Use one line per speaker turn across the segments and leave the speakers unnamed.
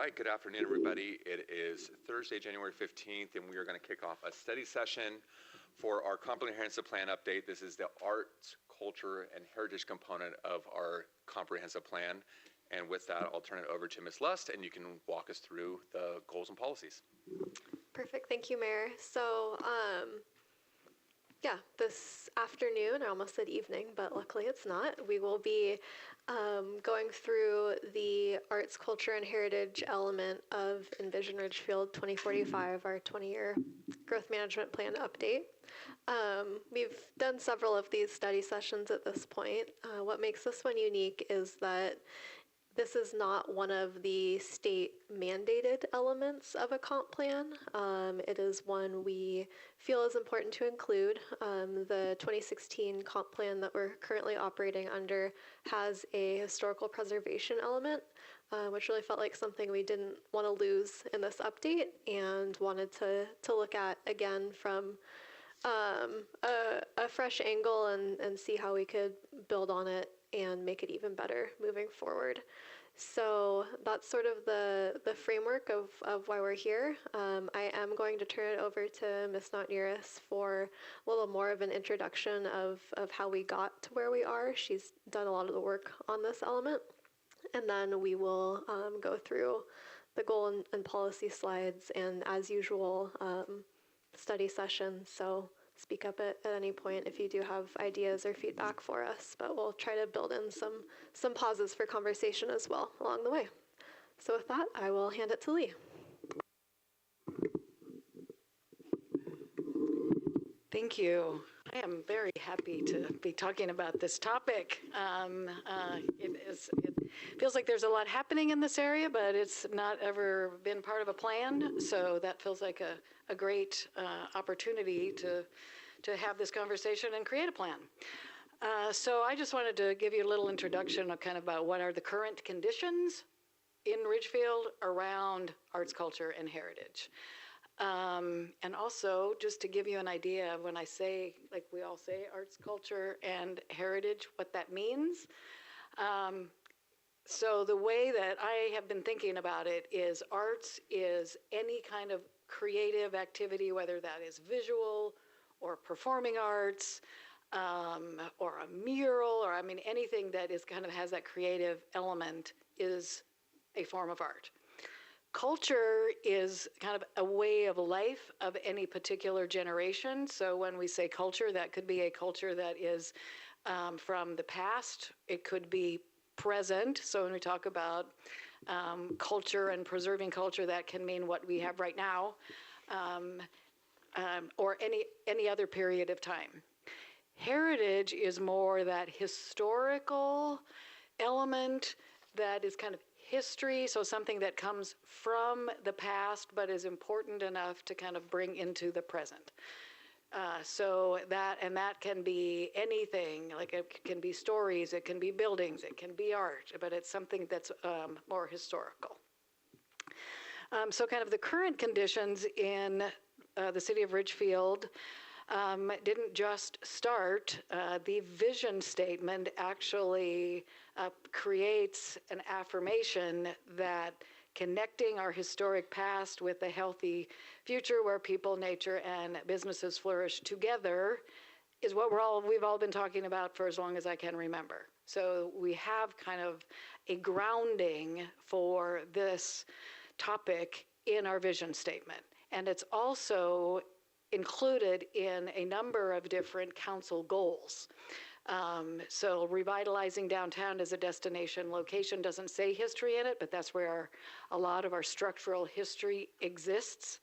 right, good afternoon, everybody. It is Thursday, January 15th, and we are going to kick off a study session for our comprehensive plan update. This is the arts, culture, and heritage component of our comprehensive plan. And with that, I'll turn it over to Ms. Lust, and you can walk us through the goals and policies.
Perfect. Thank you, Mayor. So, this afternoon, I almost said evening, but luckily it's not, we will be going through the arts, culture, and heritage element of Envision Ridgefield 2045, our 20-year growth management plan update. We've done several of these study sessions at this point. What makes this one unique is that this is not one of the state mandated elements of a comp plan. It is one we feel is important to include. The 2016 comp plan that we're currently operating under has a historical preservation element, which really felt like something we didn't want to lose in this update and wanted to look at again from a fresh angle and see how we could build on it and make it even better moving forward. So that's sort of the framework of why we're here. I am going to turn it over to Ms. Notnieris for a little more of an introduction of how we got to where we are. She's done a lot of the work on this element. And then we will go through the goal and policy slides and, as usual, study session. So speak up at any point if you do have ideas or feedback for us, but we'll try to build in some pauses for conversation as well along the way. So with that, I will hand it to Lee.
Thank you. I am very happy to be talking about this topic. It feels like there's a lot happening in this area, but it's not ever been part of a plan. So that feels like a great opportunity to have this conversation and create a plan. So I just wanted to give you a little introduction of kind of about what are the current conditions in Ridgefield around arts, culture, and heritage. And also, just to give you an idea of when I say, like we all say, arts, culture, and heritage, what that means. So the way that I have been thinking about it is arts is any kind of creative activity, whether that is visual or performing arts, or a mural, or I mean anything that is kind of has that creative element is a form of art. Culture is kind of a way of life of any particular generation. So when we say culture, that could be a culture that is from the past. It could be present. So when we talk about culture and preserving culture, that can mean what we have right now, or any other period of time. Heritage is more that historical element that is kind of history, so something that comes from the past but is important enough to kind of bring into the present. So that can be anything, like it can be stories, it can be buildings, it can be art, but it's something that's more historical. So kind of the current conditions in the city of Ridgefield didn't just start. The vision statement actually creates an affirmation that connecting our historic past with a healthy future where people, nature, and businesses flourish together is what we've all been talking about for as long as I can remember. So we have kind of a grounding for this topic in our vision statement. And it's also included in a number of different council goals. So revitalizing downtown as a destination location doesn't say history in it, but that's where a lot of our structural history exists.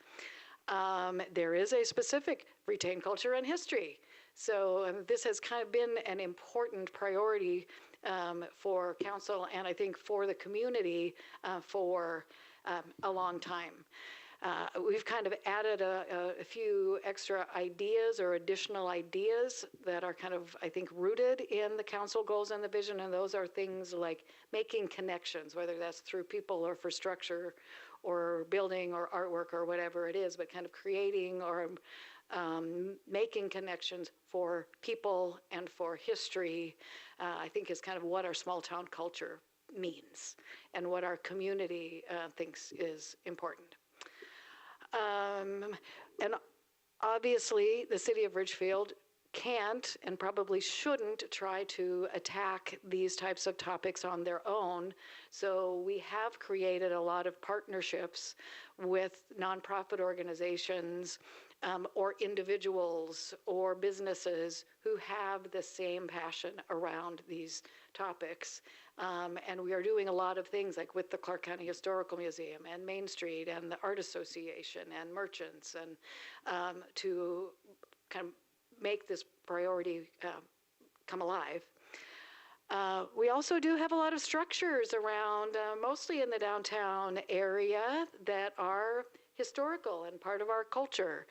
There is a specific retain culture and history. So this has kind of been an important priority for council and I think for the community for a long time. We've kind of added a few extra ideas or additional ideas that are kind of, I think, rooted in the council goals and the vision, and those are things like making connections, whether that's through people or for structure or building or artwork or whatever it is, but kind of creating or making connections for people and for history, I think is kind of what our small town culture means and what our community thinks is important. And obviously, the city of Ridgefield can't and probably shouldn't try to attack these types of topics on their own. So we have created a lot of partnerships with nonprofit organizations or individuals or businesses who have the same passion around these topics. And we are doing a lot of things like with the Clark County Historical Museum and Main Street and the Art Association and merchants and to kind of make this priority come alive. We also do have a lot of structures around, mostly in the downtown area, that are historical and part of our culture,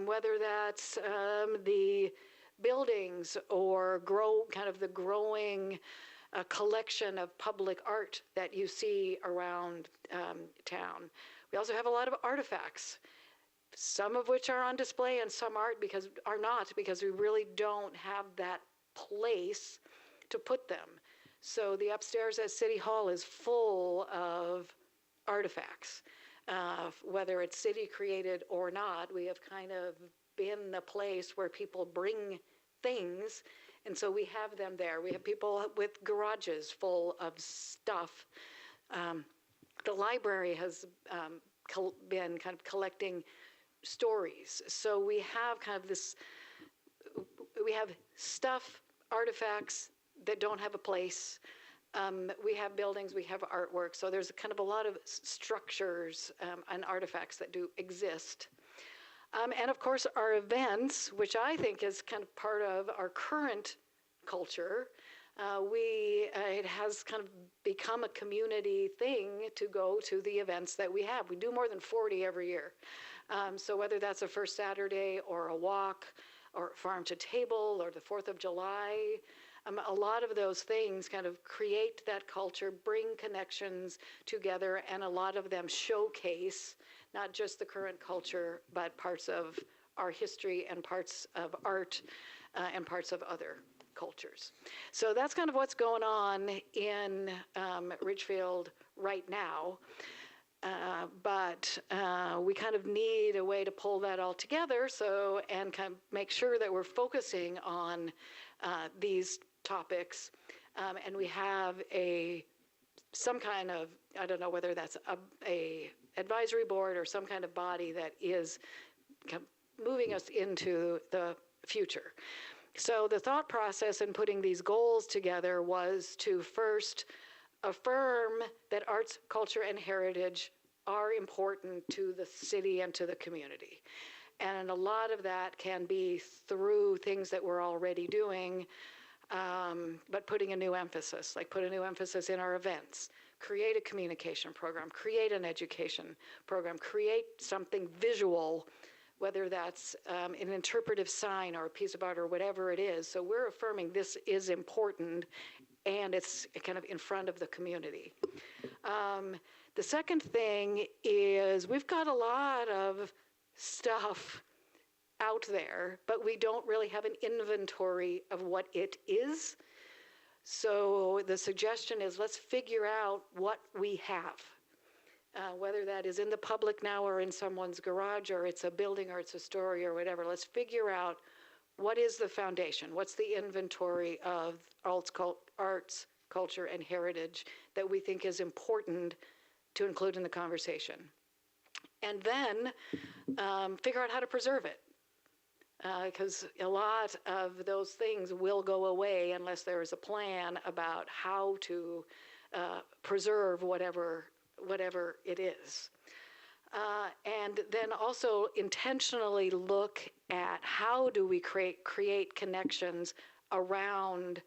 whether that's the buildings or the growing collection of public art that you see around town. We also have a lot of artifacts, some of which are on display and some aren't because we really don't have that place to put them. So the upstairs at City Hall is full of artifacts. Whether it's city created or not, we have kind of been the place where people bring things, and so we have them there. We have people with garages full of stuff. The library has been kind of collecting stories. So we have kind of this, we have stuff, artifacts that don't have a place. We have buildings, we have artwork. So there's kind of a lot of structures and artifacts that do exist. And of course our events, which I think is kind of part of our current culture. It has kind of become a community thing to go to the events that we have. We do more than 40 every year. So whether that's a First Saturday or a walk or farm to table or the 4th of July, a lot of those things kind of create that culture, bring connections together, and a lot of them showcase not just the current culture, but parts of our history and parts of art and parts of other cultures. So that's kind of what's going on in Ridgefield right now. But we kind of need a way to pull that all together and kind of make sure that we're focusing on these topics. And we have some kind of, I don't know whether that's a advisory board or some kind of body that is kind of moving us into the future. So the thought process in putting these goals together was to first affirm that arts, culture, and heritage are important to the city and to the community. And a lot of that can be through things that we're already doing, but putting a new emphasis, like put a new emphasis in our events, create a communication program, create an education program, create something visual, whether that's an interpretive sign or a piece of art or whatever it is. So we're affirming this is important and it's kind of in front of the community. The second thing is we've got a lot of stuff out there, but we don't really have an inventory of what it is. So the suggestion is let's figure out what we have, whether that is in the public now or in someone's garage or it's a building or it's a story or whatever. Let's figure out what is the foundation, what's the inventory of arts, culture, and heritage that we think is important to include in the conversation. And then figure out how to preserve it. Because a lot of those things will go away unless there is a plan about how to preserve whatever it is. And then also intentionally look at how do we create connections around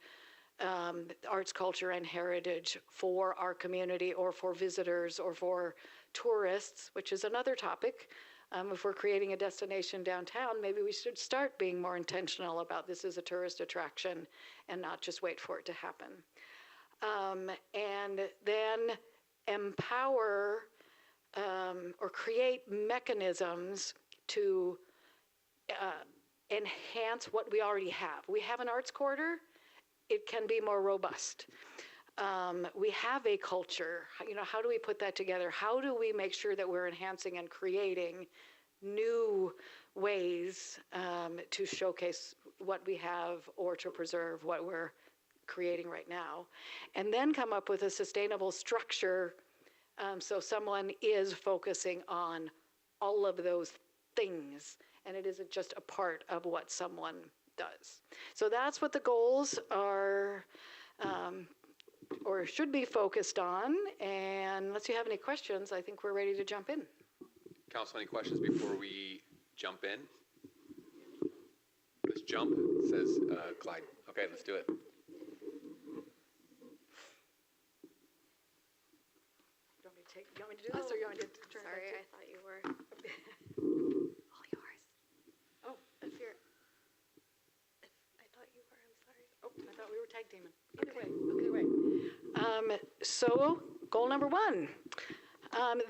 arts, culture, and heritage for our community or for visitors or for tourists, which is another topic. If we're creating a destination downtown, maybe we should start being more intentional about this as a tourist attraction and not just wait for it to happen. And then empower or create mechanisms to enhance what we already have. We have an arts quarter. It can be more robust. we have a culture. How do we put that together? How do we make sure that we're enhancing and creating new ways to showcase what we have or to preserve what we're creating right now? And then come up with a sustainable structure so someone is focusing on all of those things, and it isn't just a part of what someone does. So that's what the goals are, or should be focused on. And unless you have any questions, I think we're ready to jump in.
Council, any questions before we jump in? Let's jump, says Clyde. Okay, let's do it.
You want me to do this, or you want me to turn it
Sorry,
back
I thought you were. All yours.
Oh, if you're,
I thought you were. I'm sorry.
oh, I thought we were tag teaming. Either way. So, goal number 1.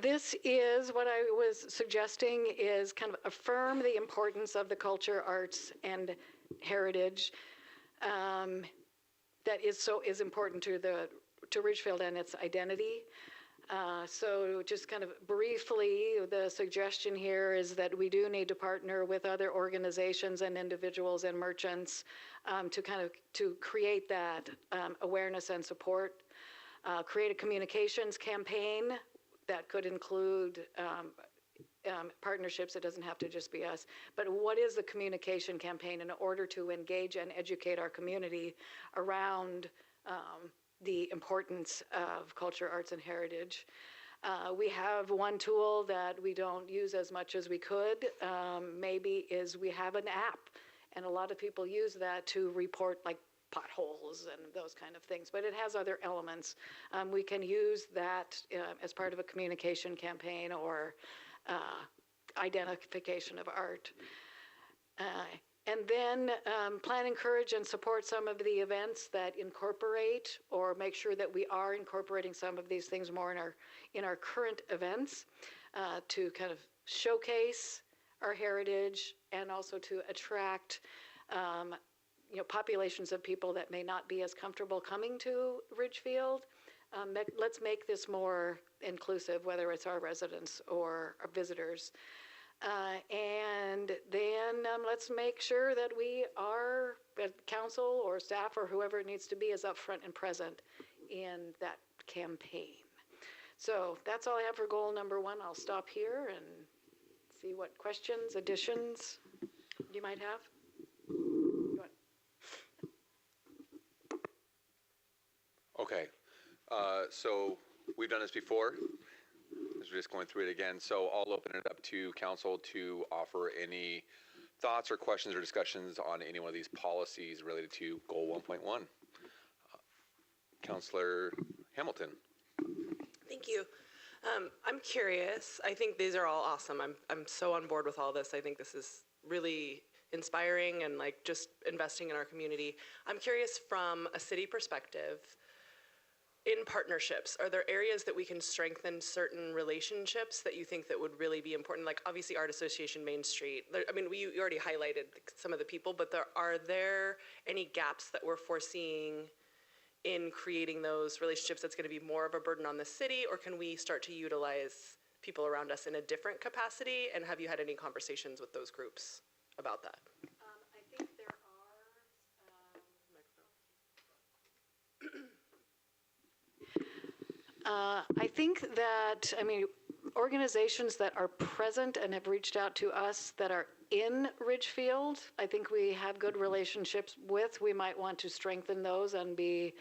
This is what I was suggesting is kind of affirm the importance of the culture, arts, and heritage that is important to Ridgefield and its identity. So just kind of briefly, the suggestion here is that we do need to partner with other organizations and individuals and merchants to create that awareness and support. Create a communications campaign that could include partnerships. It doesn't have to just be us. But what is the communication campaign in order to engage and educate our community around the importance of culture, arts, and heritage? We have one tool that we don't use as much as we could, maybe, is we have an app. And a lot of people use that to report like potholes and those kind of things, but it has other elements. We can use that as part of a communication campaign or identification of art. And then plan, encourage, and support some of the events that incorporate or make sure that we are incorporating some of these things more in our current events to kind of showcase our heritage and also to attract populations of people that may not be as comfortable coming to Ridgefield. Let's make this more inclusive, whether it's our residents or our visitors. And then let's make sure that we are, council or staff or whoever it needs to be, is upfront and present in that campaign. So that's all I have for goal number 1. I'll stop here and see what questions, additions you might have.
Okay, so we've done this before. We're just going through it again. So I'll open it up to council to offer any thoughts or questions or discussions on any one of these policies related to goal 1.1. Councillor Hamilton.
Thank you. I'm curious. I think these are all awesome. I'm so on board with all this. I think this is really inspiring and like just investing in our community. I'm curious from a city perspective, in partnerships, are there areas that we can strengthen certain relationships that you think that would really be important? Like obviously Art Association Main Street. You already highlighted some of the people, but are there any gaps that we're foreseeing in creating those relationships that's going to be more of a burden on the city, or can we start to utilize people around us in a different capacity? And have you had any conversations with those groups about that?
I think there are. I think that, organizations that are present and have reached out to us that are in Ridgefield, I think we have good relationships with. We might want to strengthen those and be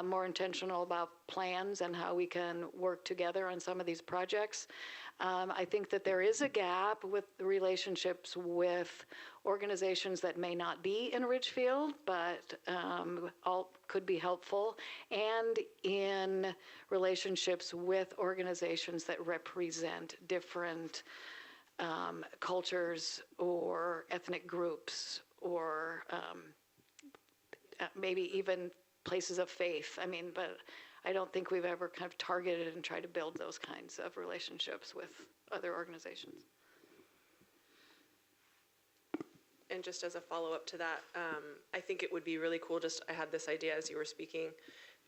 more intentional about plans and how we can work together on some of these projects. I think that there is a gap with the relationships with organizations that may not be in Ridgefield, but all could be helpful, and in relationships with organizations that represent different cultures or ethnic groups, or maybe even places of faith. But I don't think we've ever kind of targeted and tried to build those kinds of relationships with other organizations.
And just as a follow-up to that, I think it would be really cool, I had this idea as you were speaking,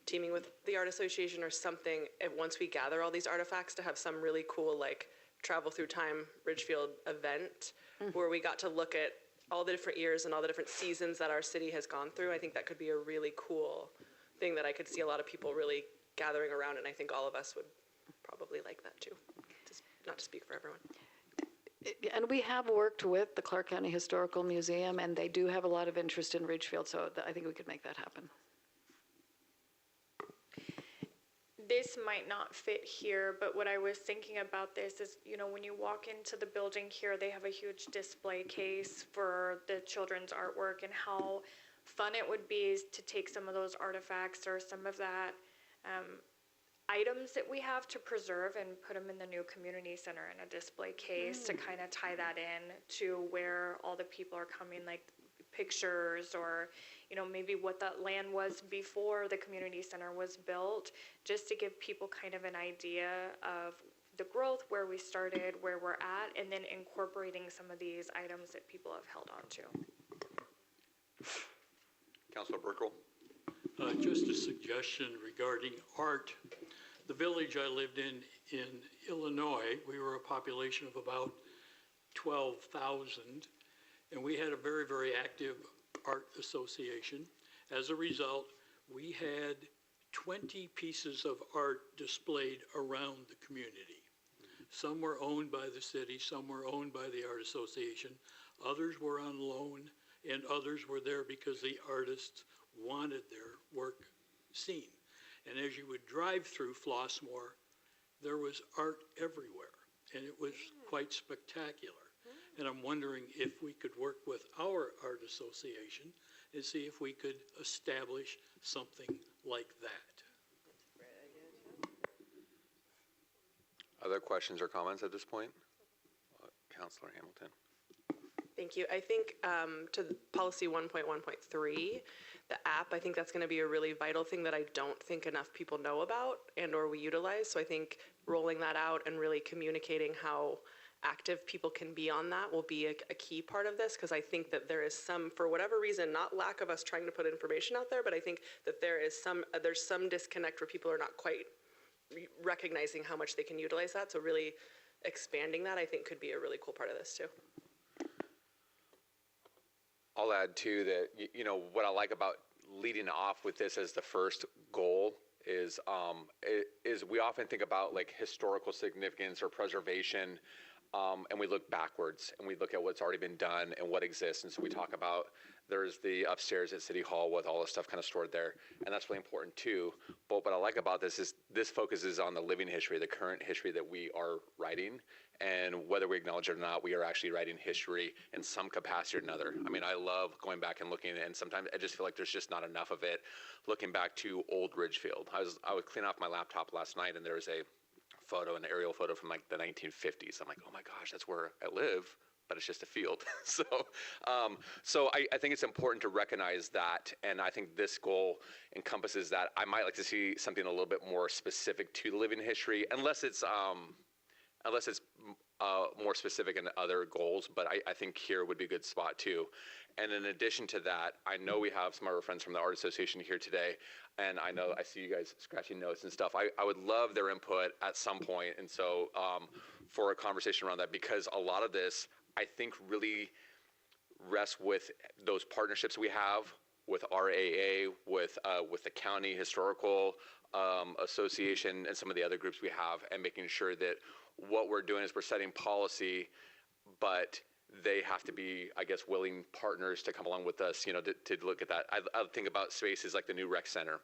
teaming with the Art Association or something, once we gather all these artifacts, to have some really cool, like, travel through time Ridgefield event where we got to look at all the different years and all the different seasons that our city has gone through. I think that could be a really cool thing that I could see a lot of people really gathering around, and I think all of us would probably like that too. Just not to speak for everyone.
And we have worked with the Clark County Historical Museum, and they do have a lot of interest in Ridgefield, so I think we could make that happen.
This might not fit here, but what I was thinking about this is, you know, when you walk into the building here, they have a huge display case for the children's artwork, and how fun it would be to take some of those artifacts or some of that items that we have to preserve and put them in the new community center in a display case to kind of tie that in to where all the people are coming, like pictures, or, you know, maybe what that land was before the community center was built, just to give people kind of an idea of the growth, where we started, where we're at, and then incorporating some of these items that people have held on to.
Councilor Burkle?
Just a suggestion regarding art. The village I lived in Illinois, we were a population of about 12,000, and we had a very, very active art association. As a result, we had 20 pieces of art displayed around the community. Some were owned by the city, some were owned by the art association, others were on loan, and others were there because the artists wanted their work seen. And as you would drive through Flossmoor, there was art everywhere, and it was quite spectacular. And I'm wondering if we could work with our art association and see if we could establish something like that.
Other questions or comments at this point? Councilor Hamilton.
Thank you. I think to policy 1.1.3, the app, I think that's going to be a really vital thing that I don't think enough people know about and or we utilize. So I think rolling that out and really communicating how active people can be on that will be a key part of this, because I think that there is some, for whatever reason, not lack of us trying to put information out there, but I think that there's some disconnect where people are not quite recognizing how much they can utilize that. So really expanding that, I think, could be a really cool part of this too.
I'll add too that, you know, what I like about leading off with this as the first goal is we often think about like historical significance or preservation, and we look backwards and we look at what's already been done and what exists. And so we talk about, there's the upstairs at City Hall with all the stuff kind of stored there, and that's really important too. But what I like about this is this focuses on the living history, the current history that we are writing, and whether we acknowledge it or not, we are actually writing history in some capacity or another. I mean, I love going back and looking, and sometimes I just feel like there's just not enough of it. Looking back to old Ridgefield, I was cleaning off my laptop last night, and there was a photo, an aerial photo from like the 1950s. I'm like, oh my gosh, that's where I live, but it's just a field. So I think it's important to recognize that, and I think this goal encompasses that. I might like to see something a little bit more specific to the living history, unless it's more specific in other goals, but I think here would be a good spot too. And in addition to that, I know we have some of our friends from the Art Association here today, and I know I see you guys scratching notes and stuff. I would love their input at some point, and so for a conversation around that, because a lot of this, I think, really rests with those partnerships we have with RAA, with the County Historical Association, and some of the other groups we have, and making sure that what we're doing is we're setting policy, but they have to be, I guess, willing partners to come along with us, you know, to look at that. I think about spaces like the new rec center.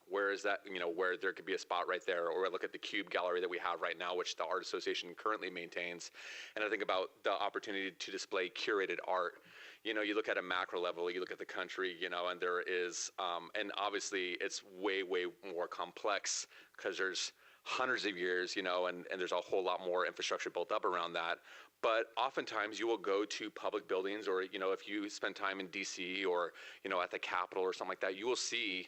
Where is that, you know, where there could be a spot right there, or I look at the Cube Gallery that we have right now, which the Art Association currently maintains, and I think about the opportunity to display curated art. You know, you look at a macro level, you look at the country, you know, and there is, and obviously it's way, way more complex because there's hundreds of years, you know, and there's a whole lot more infrastructure built up around that. But oftentimes you will go to public buildings, or, you know, if you spend time in DC or, you know, at the Capitol or something like that, you will see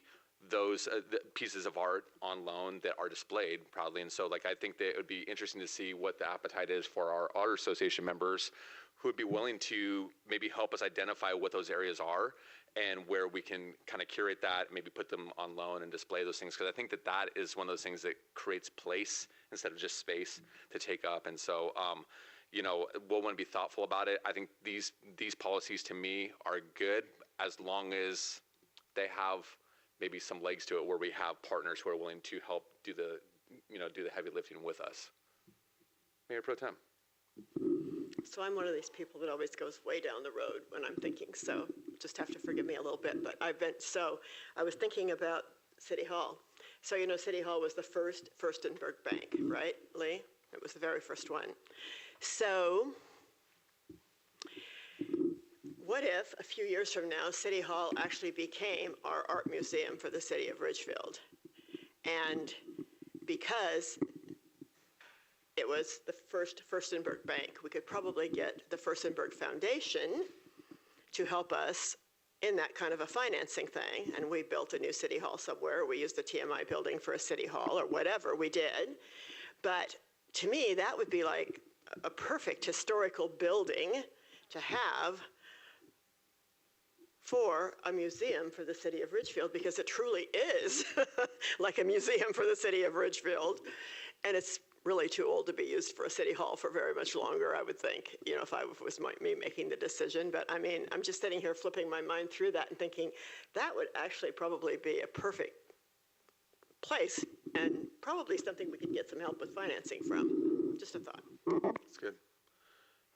those the pieces of art on loan that are displayed proudly. And so, like, I think that it would be interesting to see what the appetite is for our art association members who would be willing to maybe help us identify what those areas are and where we can kind of curate that, maybe put them on loan and display those things. Because I think that that is one of those things that creates place instead of just space to take up. And so, you know, we'll want to be thoughtful about it. I think these policies to me are good as long as they have maybe some legs to it where we have partners who are willing to help do the heavy lifting with us. Mayor Pro Tem.
So I'm one of these people that always goes way down the road when I'm thinking, so just have to forgive me a little bit, but I was thinking about City Hall. So, you know, City Hall was the first Furstenberg Bank, right, Lee? It was the very first one. So what if a few years from now, City Hall actually became our art museum for the city of Ridgefield? And because it was the first Furstenberg Bank, we could probably get the Furstenberg Foundation to help us in that kind of a financing thing. And we built a new City Hall somewhere. We used the TMI building for a City Hall or whatever we did. But to me, that would be like a perfect historical building to have for a museum for the city of Ridgefield, because it truly is like a museum for the city of Ridgefield. And it's really too old to be used for a city hall for very much longer, I would think, you know, if it was me making the decision. But I mean, I'm just sitting here flipping my mind through that and thinking that would actually probably be a perfect place and probably something we could get some help with financing from. Just a thought.
That's good.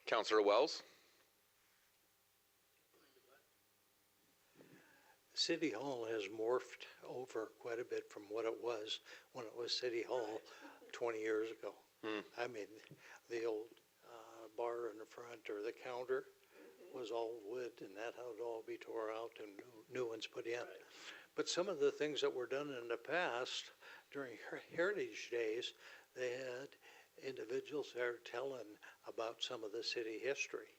Councilor Wells?
City Hall has morphed over quite a bit from what it was when it was City Hall 20 years ago. I mean, the old bar in the front or the counter was all wood, and that had to all be tore out and new ones put in. But some of the things that were done in the past during Heritage Days, they had individuals there telling about some of the city history.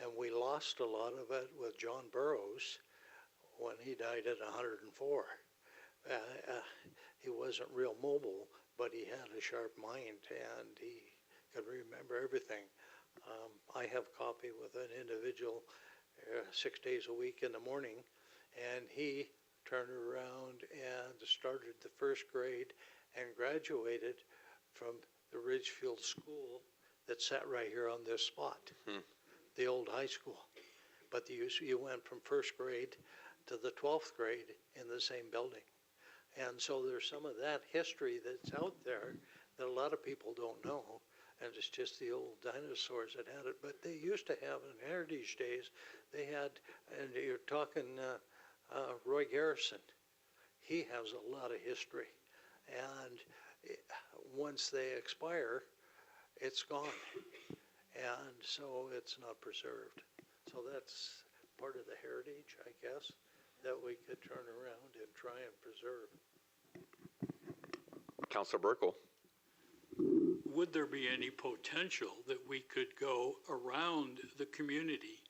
And we lost a lot of it with John Burroughs when he died at 104. He wasn't real mobile, but he had a sharp mind and he could remember everything. I have coffee with an individual 6 days a week in the morning, and he turned around and started the first grade and graduated from the Ridgefield School that sat right here on this spot, the old high school. But you went from first grade to the 12th grade in the same building. And so there's some of that history that's out there that a lot of people don't know. And it's just the old dinosaurs that had it. But they used to have, in Heritage Days, they had, and you're talking Roy Garrison. He has a lot of history. And once they expire, it's gone. And so it's not preserved. So that's part of the heritage, I guess, that we could turn around and try and preserve.
Councilor Burkle.
Would there be any potential that we could go around the community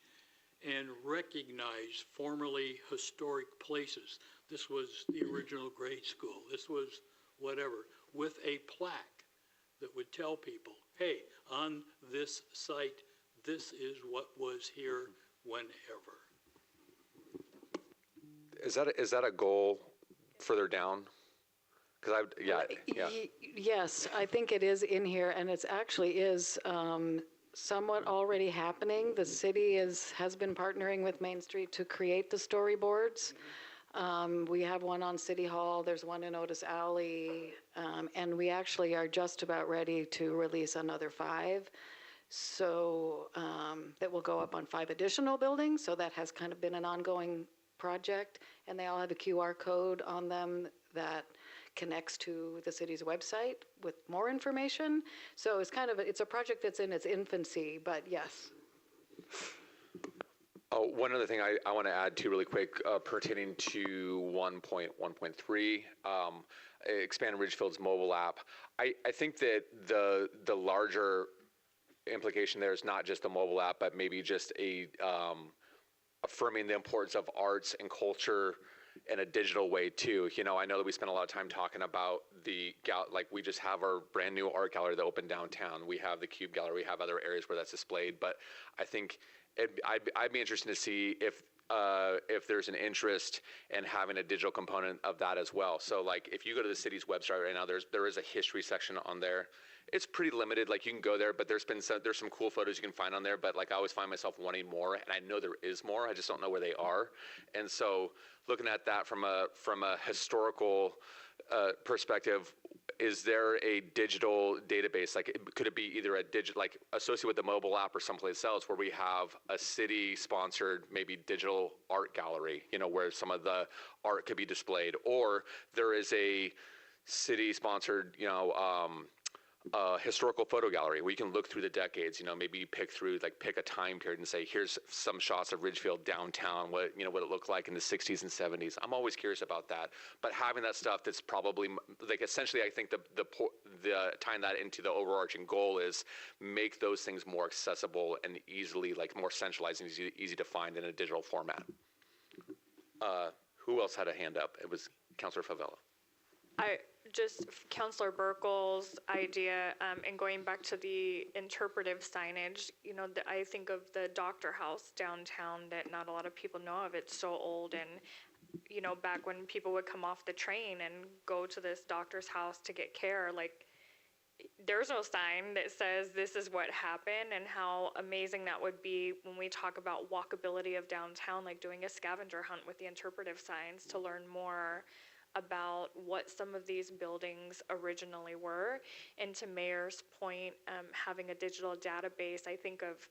and recognize formerly historic places? This was the original grade school. This was whatever, with a plaque that would tell people, hey, on this site, this is what was here whenever.
Is that a goal further down? Because
Yes, I think it is in here, and it actually is somewhat already happening. The city has been partnering with Main Street to create the storyboards. We have one on City Hall, there's one in Otis Alley, and we actually are just about ready to release another 5. So that will go up on 5 additional buildings, so that has kind of been an ongoing project, and they all have a QR code on them that connects to the city's website with more information. So it's a project that's in its infancy, but yes.
Oh, one other thing I want to add to really quick pertaining to 1.1.3, expand Ridgefield's mobile app. I think that the larger implication there is not just the mobile app, but maybe just affirming the importance of arts and culture in a digital way too. You know, I know that we spent a lot of time talking about like we just have our brand new art gallery that opened downtown. We have the Cube Gallery. We have other areas where that's displayed. But I think I'd be interested to see if there's an interest in having a digital component of that as well. So like if you go to the city's website right now, there is a history section on there. It's pretty limited. Like you can go there, but there's some cool photos you can find on there. But like I always find myself wanting more, and I know there is more. I just don't know where they are. And so looking at that from a historical perspective, is there a digital database? Like could it be either like associated with the mobile app or someplace else where we have a city-sponsored maybe digital art gallery, you know, where some of the art could be displayed, or there is a city-sponsored, you know, historical photo gallery where you can look through the decades, you know, maybe pick a time period and say, here's some shots of Ridgefield downtown, what it looked like in the 60s and 70s. I'm always curious about that. But having that stuff that's probably, like essentially I think the tying that into the overarching goal is make those things more accessible and easily, like more centralized and easy to find in a digital format. Who else had a hand up? It was Councilor Favela.
Just Councilor Burkle's idea, and going back to the interpretive signage, you know, I think of the doctor house downtown that not a lot of people know of. It's so old, and, you know, back when people would come off the train and go to this doctor's house to get care, like, there's no sign that says this is what happened, and how amazing that would be when we talk about walkability of downtown, like doing a scavenger hunt with the interpretive signs to learn more about what some of these buildings originally were. And to Mayor's point, having a digital database, I think of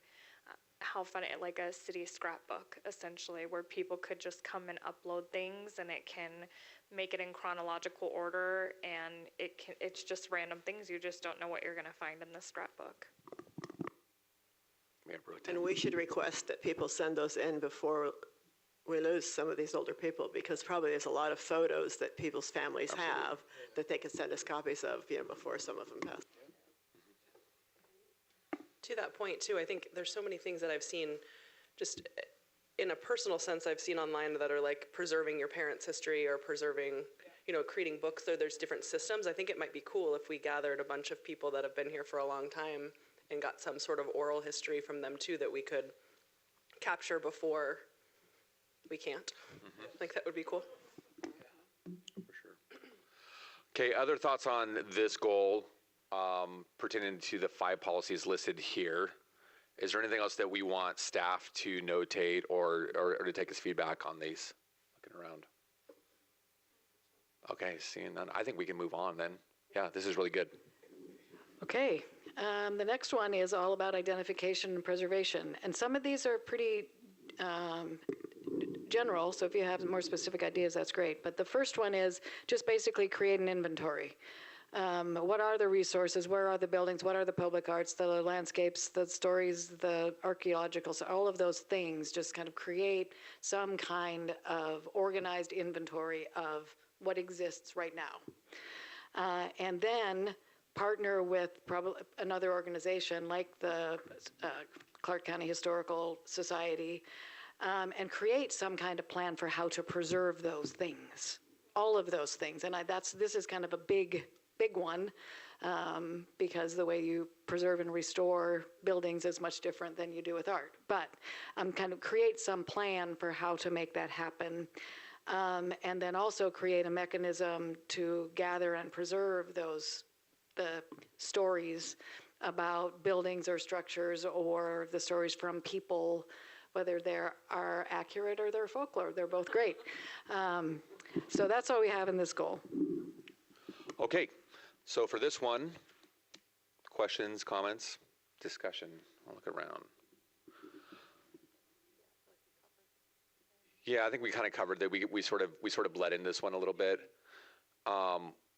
how fun, like a city scrapbook, essentially, where people could just come and upload things, and it can make it in chronological order, and it's just random things. You just don't know what you're going to find in the scrapbook.
Mayor Pro Tem.
And we should request that people send those in before we lose some of these older people, because probably there's a lot of photos that people's families have that they can send us copies of, you know, before some of them pass.
To that point too, I think there's so many things that I've seen just in a personal sense I've seen online that are like preserving your parents' history or preserving, you know, creating books. There's different systems. I think it might be cool if we gathered a bunch of people that have been here for a long time and got some sort of oral history from them too that we could capture before we can't. I think that would be cool.
For sure. Okay, other thoughts on this goal pertaining to the 5 policies listed here? Is there anything else that we want staff to notate or to take as feedback on these? Looking around. Okay, seeing none. I think we can move on then. Yeah, this is really good.
Okay, the next one is all about identification and preservation. And some of these are pretty general, so if you have more specific ideas, that's great. But the first one is just basically create an inventory. What are the resources? Where are the buildings? What are the public arts, the landscapes, the stories, the archaeological, so all of those things, just kind of create some kind of organized inventory of what exists right now. And then partner with probably another organization like the Clark County Historical Society, and create some kind of plan for how to preserve those things, all of those things. And this is kind of a big one, because the way you preserve and restore buildings is much different than you do with art. But kind of create some plan for how to make that happen, and then also create a mechanism to gather and preserve the stories about buildings or structures, or the stories from people, whether they are accurate or they're folklore. They're both great. So that's all we have in this goal.
Okay, so for this one, questions, comments, discussion. I'll look around. Yeah, I think we kind of covered that. We sort of bled in this one a little bit.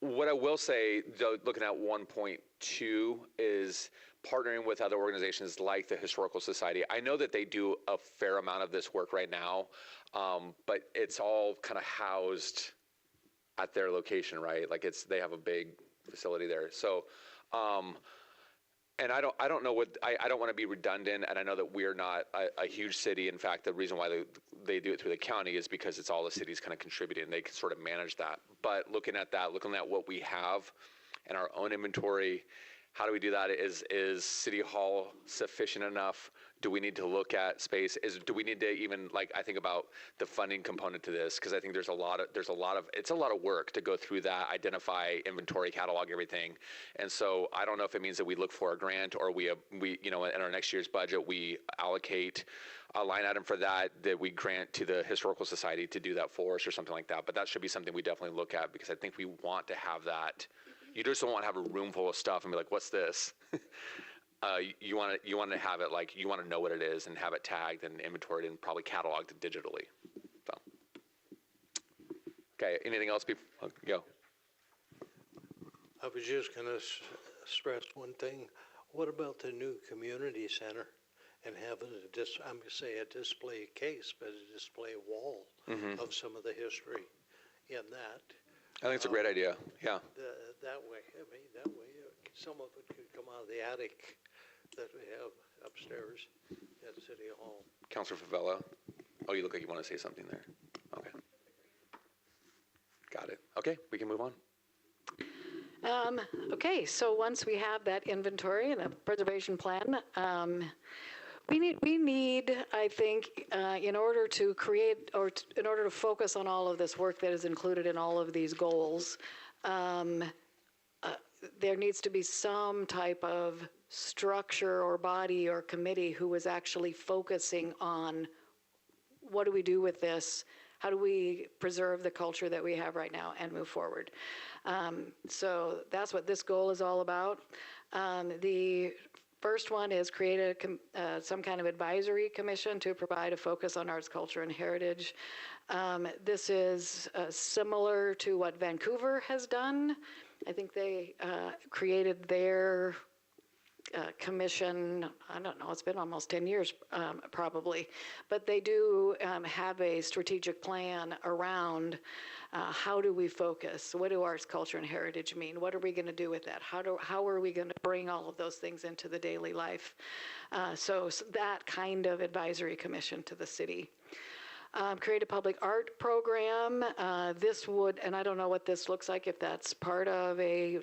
What I will say, though, looking at 1.2 is partnering with other organizations like the Historical Society. I know that they do a fair amount of this work right now, but it's all kind of housed at their location, right? Like they have a big facility there. So And I don't know what, I don't want to be redundant, and I know that we're not a huge city. In fact, the reason why they do it through the county is because it's all the cities kind of contributing, and they can sort of manage that. But looking at what we have in our own inventory, how do we do that? Is City Hall sufficient enough? Do we need to look at space? Do we need to even, like, I think about the funding component to this, because I think it's a lot of work to go through that, identify, inventory, catalog, everything. And so I don't know if it means that we look for a grant, or we in our next year's budget, we allocate a line item for that we grant to the Historical Society to do that for us or something like that. But that should be something we definitely look at, because I think we want to have that. You just don't want to have a room full of stuff and be like, what's this? You want to have it, like, you want to know what it is and have it tagged and inventoried and probably cataloged digitally. So, okay, anything else? Go.
I was just going to stress one thing. What about the new community center and having I'm going to say a display case, but a display wall of some of the history in that?
I think it's a great idea. Yeah.
That way, some of it could come out of the attic that we have upstairs at City Hall.
Councilor Favela. Oh, you look like you want to say something there. Okay. Got it. Okay, we can move on.
Okay, so once we have that inventory and a preservation plan, we need, I think, in order to create, or in order to focus on all of this work that is included in all of these goals, there needs to be some type of structure or body or committee who is actually focusing on what do we do with this, how do we preserve the culture that we have right now and move forward. So that's what this goal is all about. The first one is create some kind of advisory commission to provide a focus on arts, culture, and heritage. This is similar to what Vancouver has done. I think they created their commission, I don't know, it's been almost 10 years probably, but they do have a strategic plan around how do we focus? What do arts, culture, and heritage mean? What are we going to do with that? How are we going to bring all of those things into the daily life? So that kind of advisory commission to the city. Create a public art program. This would, and I don't know what this looks like, if that's part of a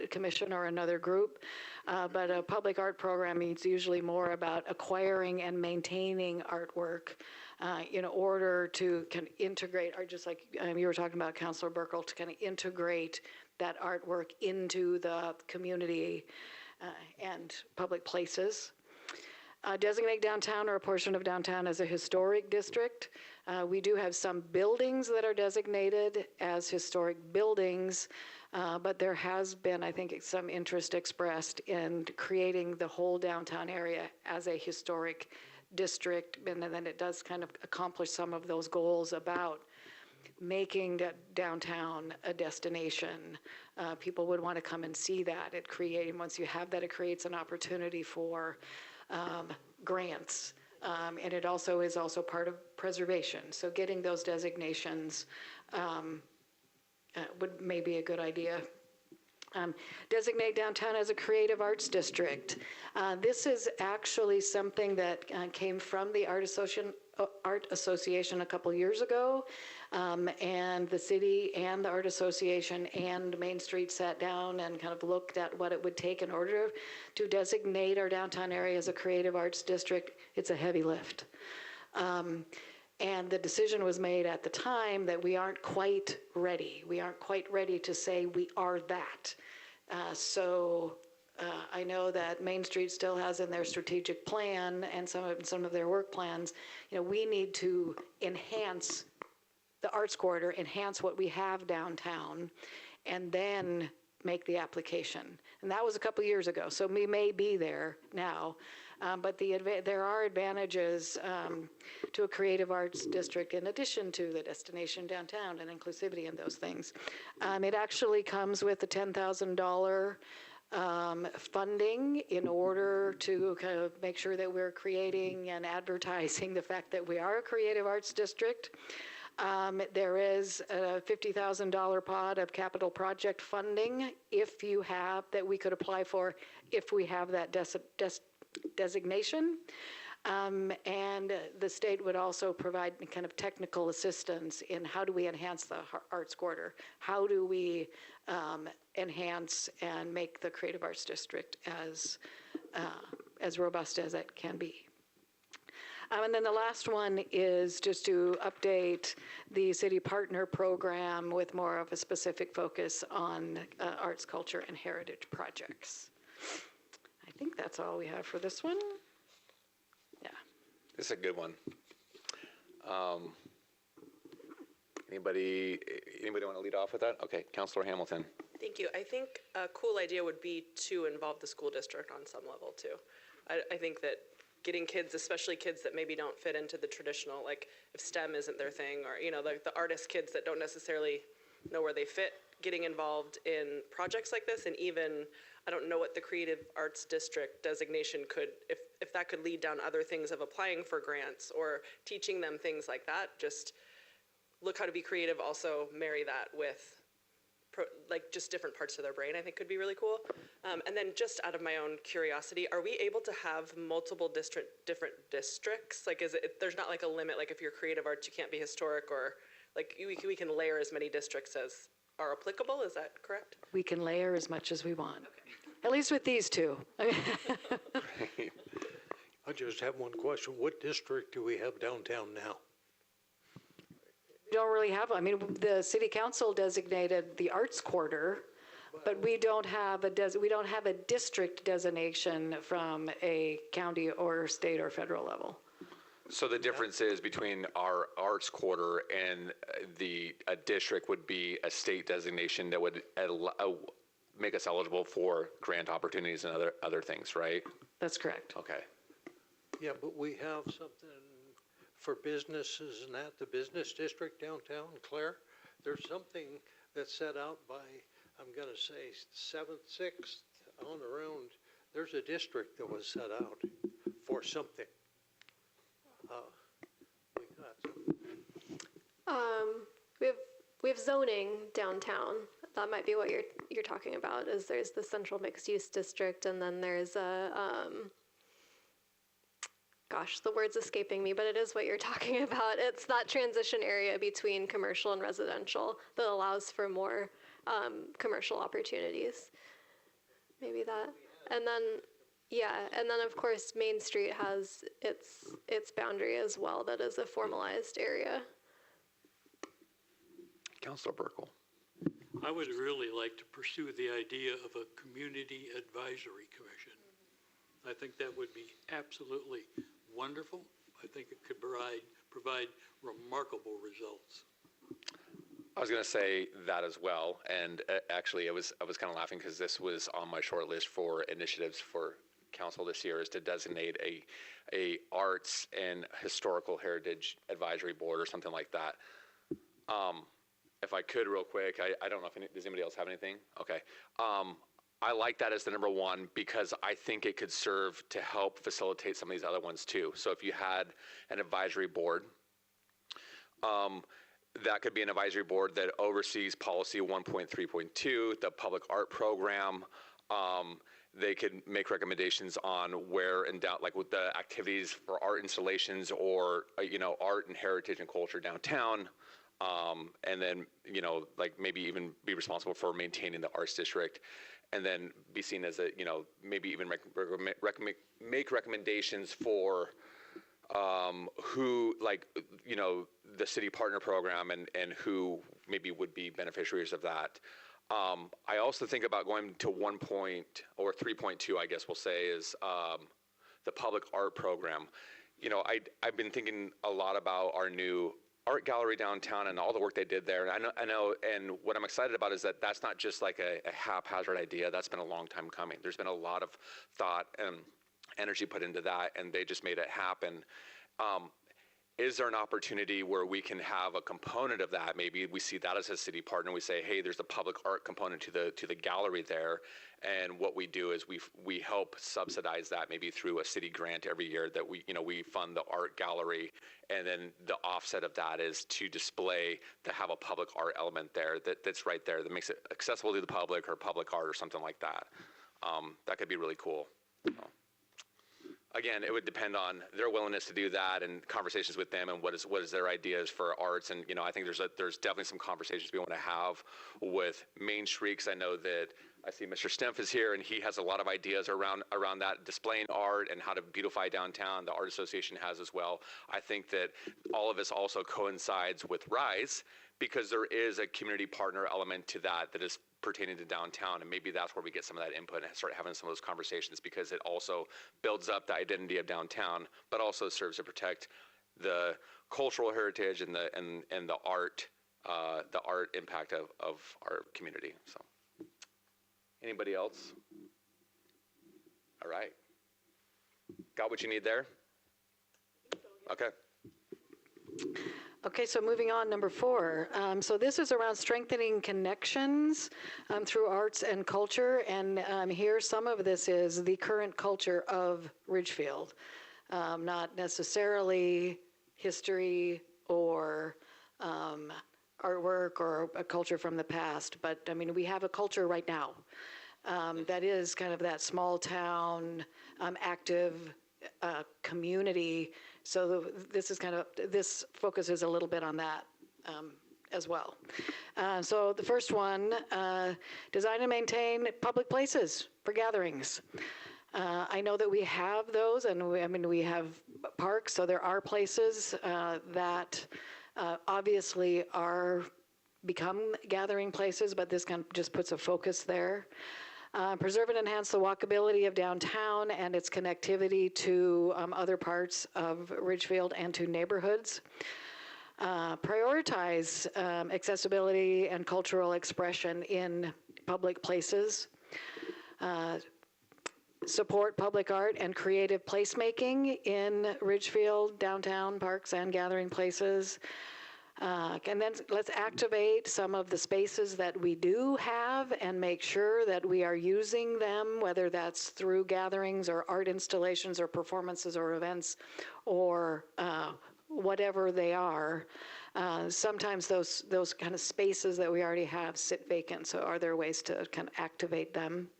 commission or another group, but a public art program means usually more about acquiring and maintaining artwork in order to kind of integrate, or just like you were talking about, Councilor Burkle, to kind of integrate that artwork into the community and public places. Designate downtown or a portion of downtown as a historic district. We do have some buildings that are designated as historic buildings, but there has been, I think, some interest expressed in creating the whole downtown area as a historic district, and then it does kind of accomplish some of those goals about making downtown a destination. People would want to come and see that. Once you have that, it creates an opportunity for grants, and it also is part of preservation. So getting those designations would maybe a good idea. Designate downtown as a creative arts district. This is actually something that came from the Art Association a couple years ago, and the city and the Art Association and Main Street sat down and kind of looked at what it would take in order to designate our downtown area as a creative arts district. It's a heavy lift. And the decision was made at the time that we aren't quite ready. We aren't quite ready to say we are that. I know that Main Street still has in their strategic plan and some of their work plans, we need to enhance the arts corridor, enhance what we have downtown, and then make the application. And that was a couple years ago, so we may be there now. But there are advantages to a creative arts district in addition to the destination downtown and inclusivity and those things. It actually comes with a $10,000 funding in order to kind of make sure that we're creating and advertising the fact that we are a creative arts district. There is a $50,000 pot of capital project funding that we could apply for if we have that designation. And the state would also provide kind of technical assistance in how do we enhance the arts quarter? How do we enhance and make the Creative Arts District as robust as it can be? And then the last one is just to update the city partner program with more of a specific focus on arts, culture, and heritage projects. I think that's all we have for this one. Yeah.
This is a good one. Anybody want to lead off with that? Okay, Councilor Hamilton.
Thank you. I think a cool idea would be to involve the school district on some level too. I think that getting kids, especially kids that maybe don't fit into the traditional, like if STEM isn't their thing, or like the artist kids that don't necessarily know where they fit, getting involved in projects like this, and even, I don't know what the Creative Arts District designation could, if that could lead down other things of applying for grants or teaching them things like that, just look how to be creative, also marry that with like just different parts of their brain, I think could be really cool. And then just out of my own curiosity, are we able to have multiple different districts? Like there's not like a limit, like if you're creative arts, you can't be historic, or like we can layer as many districts as are applicable, is that correct?
We can layer as much as we want. Okay. At least with these two.
I just have one question. What district do we have downtown now?
Don't really have, I mean, the city council designated the arts quarter, but we don't have a district designation from a county or state or federal level.
So the difference is between our arts quarter and a district would be a state designation that would make us eligible for grant opportunities and other things, right?
That's correct.
Okay.
Yeah, but we have something for businesses and that, the business district downtown, Claire. There's something that's set out by, I'm going to say 7th, 6th, on around. There's a district that was set out for something.
We have zoning downtown. That might be what you're talking about. Is there's the central mixed use district, and then there's a gosh, the word's escaping me, but it is what you're talking about. It's that transition area between commercial and residential that allows for more commercial opportunities. Maybe that. And then, yeah, and then of course Main Street has its boundary as well. That is a formalized area.
Councilor Burkle.
I would really like to pursue the idea of a community advisory commission. I think that would be absolutely wonderful. I think it could provide remarkable results.
I was going to say that as well, and actually I was kind of laughing because this was on my short list for initiatives for council this year, is to designate a arts and historical heritage advisory board or something like that. If I could real quick, I don't know if does anybody else have anything? Okay. I like that as the number one because I think it could serve to help facilitate some of these other ones too. So if you had an advisory board, that could be an advisory board that oversees policy 1.3.2, the public art program. They could make recommendations on where and down, like with the activities for art installations or, art and heritage and culture downtown. And then, like maybe even be responsible for maintaining the arts district. And then be seen as maybe even make recommendations for who, the city partner program and who maybe would be beneficiaries of that. I also think about going to 3.2, I guess we'll say, is the public art program. I've been thinking a lot about our new art gallery downtown and all the work they did there. And I know, and what I'm excited about is that that's not just like a haphazard idea. That's been a long time coming. There's been a lot of thought and energy put into that, and they just made it happen. Is there an opportunity where we can have a component of that? Maybe we see that as a city partner. We say, hey, there's a public art component to the gallery there, and what we do is we help subsidize that maybe through a city grant every year that we fund the art gallery, and then the offset of that is to have a public art element there that's right there that makes it accessible to the public or public art or something like that. That could be really cool. Again, it would depend on their willingness to do that and conversations with them and what is their ideas for arts. And, I think there's definitely some conversations we want to have with Main Street, 'cause I know that I see Mr. Stempf is here and he has a lot of ideas around that, displaying art and how to beautify downtown. The Art Association has as well. I think that all of this also coincides with RISE, because there is a community partner element to that is pertaining to downtown, and maybe that's where we get some of that input and start having some of those conversations, because it also builds up the identity of downtown, but also serves to protect the cultural heritage and the art impact of our community. So, anybody else? All right, got what you need there? Okay.
Okay, so moving on, number 4. So this is around strengthening connections through arts and culture. And here, some of this is the current culture of Ridgefield, not necessarily history or artwork or a culture from the past. But I mean, we have a culture right now that is kind of that small town, active community. So this focuses a little bit on that as well. So the first one, design and maintain public places for gatherings. I know that we have those, and we have parks, so there are places that obviously become gathering places, but this kind of just puts a focus there. Preserve and enhance the walkability of downtown and its connectivity to other parts of Ridgefield and to neighborhoods. Prioritize accessibility and cultural expression in public places. Support public art and creative placemaking in Ridgefield, downtown, parks, and gathering places. And then let's activate some of the spaces that we do have and make sure that we are using them, whether that's through gatherings or art installations or performances or events or whatever they are. Sometimes those kind of spaces that we already have sit vacant, so are there ways to kind of activate them?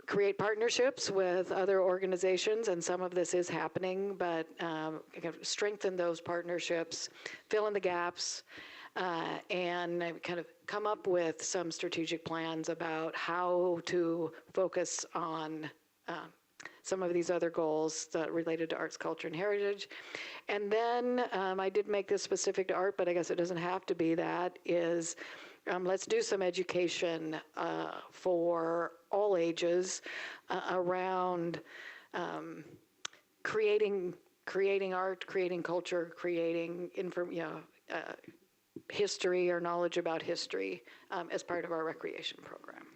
Create partnerships with other organizations, and some of this is happening, but kind of strengthen those partnerships, fill in the gaps, and kind of come up with some strategic plans about how to focus on some of these other goals that related to arts, culture, and heritage. And then I did make this specific to art, but I guess it doesn't have to be that, is let's do some education for all ages around creating art, creating culture, creating history or knowledge about history as part of our recreation program.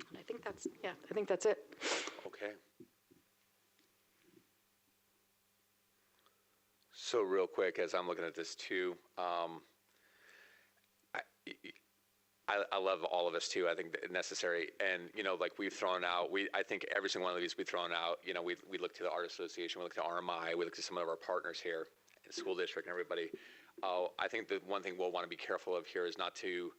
And I think that's it.
Okay. So real quick, as I'm looking at this too, I love all of this too. I think that necessary, and like we've thrown out, I think every single one of these we've thrown out. We look to the Art Association, we look to RMI, we look to some of our partners here, the school district, and everybody. I think the one thing we'll want to be careful of here is not to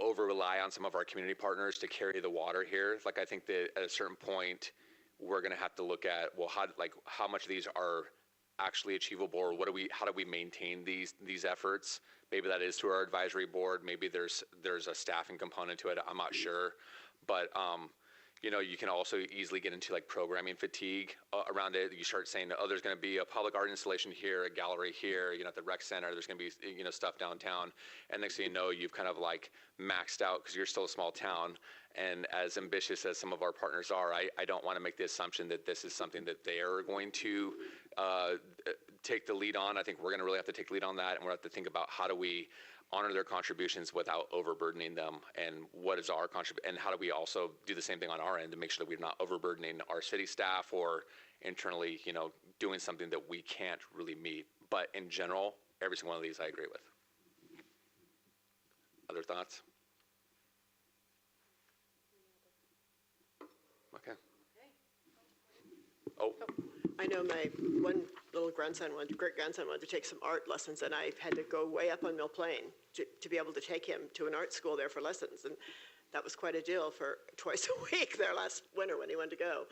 over rely on some of our community partners to carry the water here. Like I think that at a certain point, we're going to have to look at how much of these are actually achievable, or how do we maintain these efforts? Maybe that is through our advisory board. Maybe there's a staffing component to it. I'm not sure, but you can also easily get into like programming fatigue around it. You start saying, oh, there's going to be a public art installation here, a gallery here, at the rec center. There's going to be stuff downtown, and next thing you know, you've kind of like maxed out because you're still a small town. And as ambitious as some of our partners are, I don't want to make the assumption that this is something that they are going to take the lead on. I think we're going to really have to take the lead on that, and we're going to have to think about how do we honor their contributions without overburdening them, and what is our contribution, and how do we also do the same thing on our end to make sure that we're not overburdening our city staff or internally, doing something that we can't really meet. But in general, every single one of these I agree with. Other thoughts? Okay. Oh,
I know my one little grandson, great grandson wanted to take some art lessons, and I had to go way up on Mill Plain to be able to take him to an art school there for lessons. And that was quite a deal for twice a week there last winter when he wanted to go,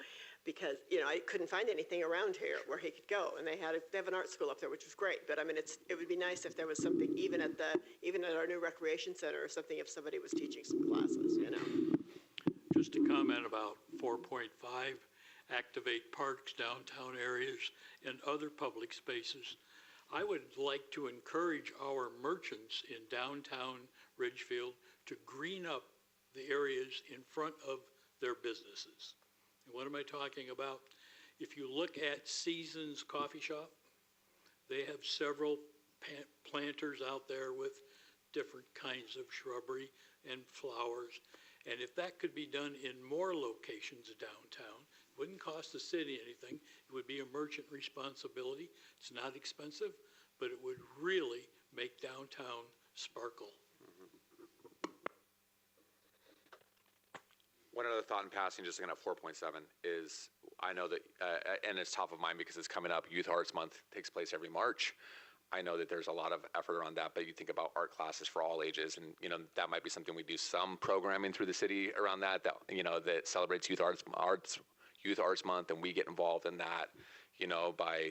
because, you know, I couldn't find anything around here where he could go. And they have an art school up there, which was great. But I mean, it would be nice if there was something even at our new recreation center or something, if somebody was teaching some classes, you know.
Just to comment about 4.5, activate parks, downtown areas, and other public spaces. I would like to encourage our merchants in downtown Ridgefield to green up the areas in front of their businesses. And what am I talking about? If you look at Seasons Coffee Shop, they have several planters out there with different kinds of shrubbery and flowers. And if that could be done in more locations downtown, it wouldn't cost the city anything. It would be a merchant responsibility. It's not expensive, but it would really make downtown sparkle.
One other thought in passing, just looking at 4.7, is I know that, and it's top of mind because it's coming up, Youth Arts Month takes place every March. I know that there's a lot of effort around that, but you think about art classes for all ages, and, you know, that might be something we do some programming through the city around that, you know, that celebrates Youth Arts Month, and we get involved in that, you know, by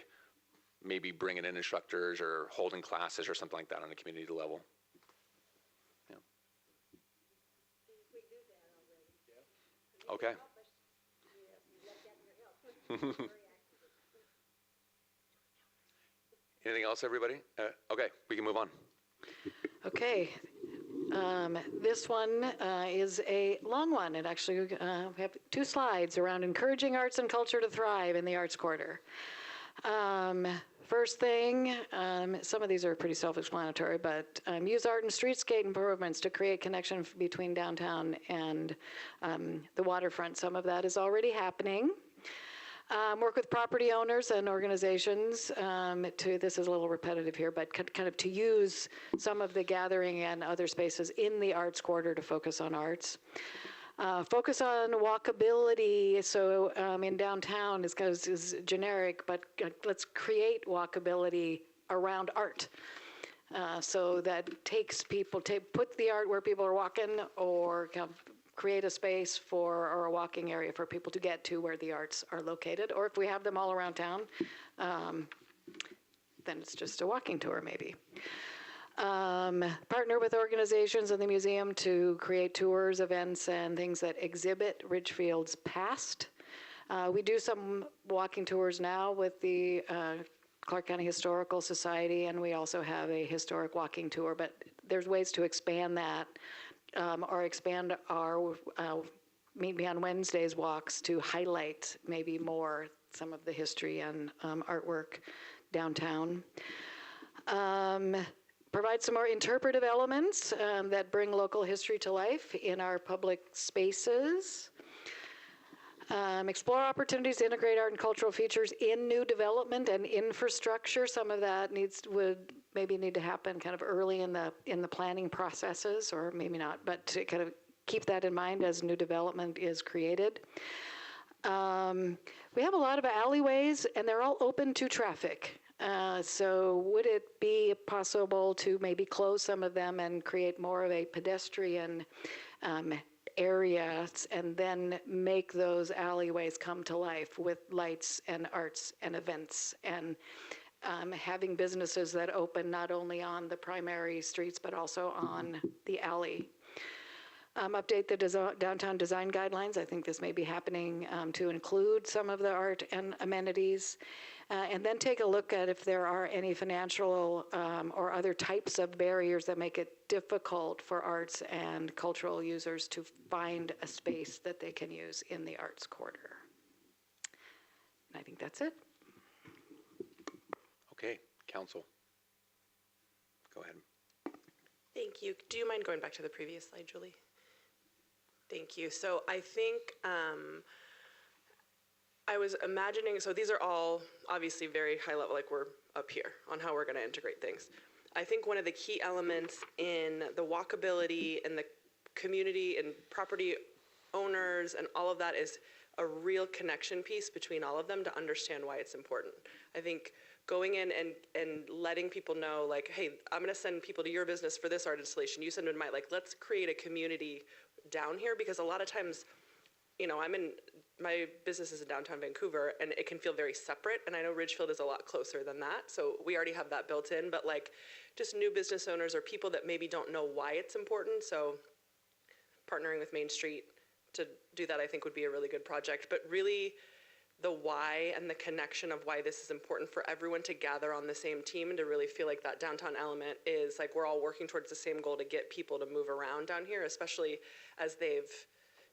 maybe bringing in instructors or holding classes or something like that on a community level. Yeah. Okay. Anything else, everybody? Okay, we can move on.
Okay. This one is a long one. It actually, we have 2 slides around encouraging arts and culture to thrive in the Arts Quarter. First thing, some of these are pretty self-explanatory, but use art and streetscape improvements to create connection between downtown and the waterfront. Some of that is already happening. Work with property owners and organizations this is a little repetitive here, but kind of to use some of the gathering and other spaces in the Arts Quarter to focus on arts. Focus on walkability. So in downtown is generic, but let's create walkability around art. So that takes people, put the art where people are walking, or kind of create a space or a walking area for people to get to where the arts are located. Or if we have them all around town, then it's just a walking tour maybe. Partner with organizations in the museum to create tours, events, and things that exhibit Ridgefield's past. We do some walking tours now with the Clark County Historical Society, and we also have a historic walking tour, but there's ways to expand that or expand our Meet Me on Wednesdays walks to highlight maybe more some of the history and artwork downtown. Provide some more interpretive elements that bring local history to life in our public spaces. Explore opportunities to integrate art and cultural features in new development and infrastructure. Some of that would maybe need to happen kind of early in the planning processes, or maybe not, but to kind of keep that in mind as new development is created. We have a lot of alleyways, and they're all open to traffic. So would it be possible to maybe close some of them and create more of a pedestrian area, and then make those alleyways come to life with lights and arts and events, and having businesses that open not only on the primary streets but also on the alley. Update the downtown design guidelines. I think this may be happening to include some of the art and amenities. And then take a look at if there are any financial or other types of barriers that make it difficult for arts and cultural users to find a space that they can use in the Arts Quarter. And I think that's it.
Okay, council. Go ahead.
Thank you. Do you mind going back to the previous slide, Julie? Thank you. So I think I was imagining, so these are all obviously very high level, like we're up here on how we're going to integrate things. I think one of the key elements in the walkability and the community and property owners, and all of that is a real connection piece between all of them to understand why it's important. I think going in and letting people know, like, hey, I'm gonna send people to your business for this art installation, you send them to mine, like, let's create a community down here, because a lot of times, you know, my business is in downtown Vancouver, and it can feel very separate, and I know Ridgefield is a lot closer than that, so we already have that built in, but like, just new business owners or people that maybe don't know why it's important, so partnering with Main Street to do that, I think, would be a really good project. But really, the why and the connection of why this is important for everyone to gather on the same team and to really feel like that downtown element is like we're all working towards the same goal to get people to move around down here, especially as they've,